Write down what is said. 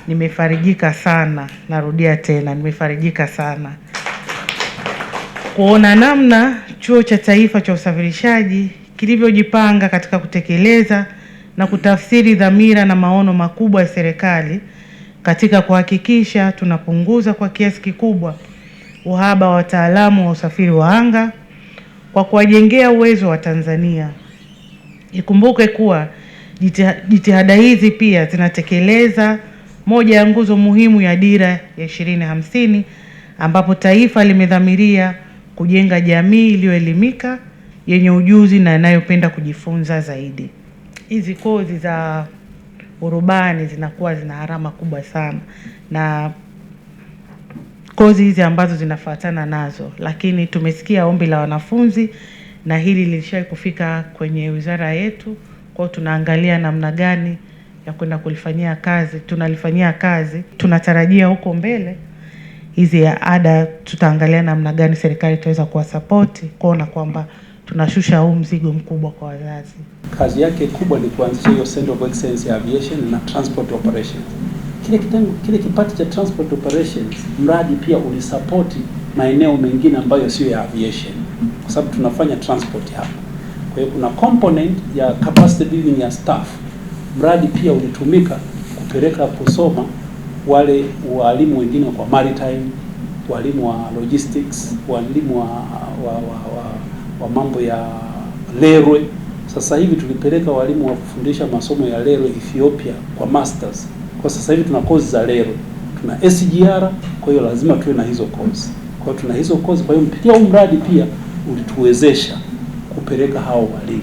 nimefarijika sana, narudia tena, nimefarijika sana kuona namna Chuo cha Taifa cha Usafirishaji kilivyojipanga katika kutekeleza na kutafsiri dhamira na maono makubwa ya serikali katika kuhakikisha tunapunguza kwa kiasi kikubwa uhaba wa wataalamu wa usafiri wa anga kwa kuwajengea uwezo wa Tanzania. Ikumbuke kuwa jitihada hizi pia zinatekeleza moja ya nguzo muhimu ya Dira ya 2050 ambapo taifa limedhamiria kujenga jamii iliyoelimika, yenye ujuzi na inayopenda kujifunza zaidi. Hizi kozi za urubani zinakuwa zina gharama kubwa sana, na kozi hizi ambazo zinafuatana nazo, lakini tumesikia ombi la wanafunzi na hili lilishawahi kufika kwenye wizara yetu, kwa tunaangalia namna gani ya kwenda kulifanyia kazi, tunalifanyia kazi. Tunatarajia huko mbele hizi ya ada tutaangalia namna gani serikali itaweza kuwasupport kuona kwamba tunashusha huu mzigo mkubwa kwa wazazi. Kazi yake kubwa ni kuanzisha hiyo Center of Excellence ya Aviation na Transport Operations. Kile kipati cha Transport Operations mradi pia ulisupport maeneo mengine ambayo sio ya aviation, kwa sababu tunafanya transport hapa. Kwa hiyo kuna component ya capacity building ya staff. Mradi pia ulitumika kupeleka kusoma wale walimu wengine kwa maritime, walimu wa logistics, walimu wa mambo ya railway. Sasa hivi tulipeleka walimu wa kufundisha masomo ya railway Ethiopia kwa masters. Kwa sasa hivi tuna kozi za railway, tuna SGR, kwa hiyo lazima tuwe na hizo kozi. Kwa hiyo tuna hizo kozi, kwa hiyo mpitia huu mradi pia ulituwezesha kupeleka hao walimu.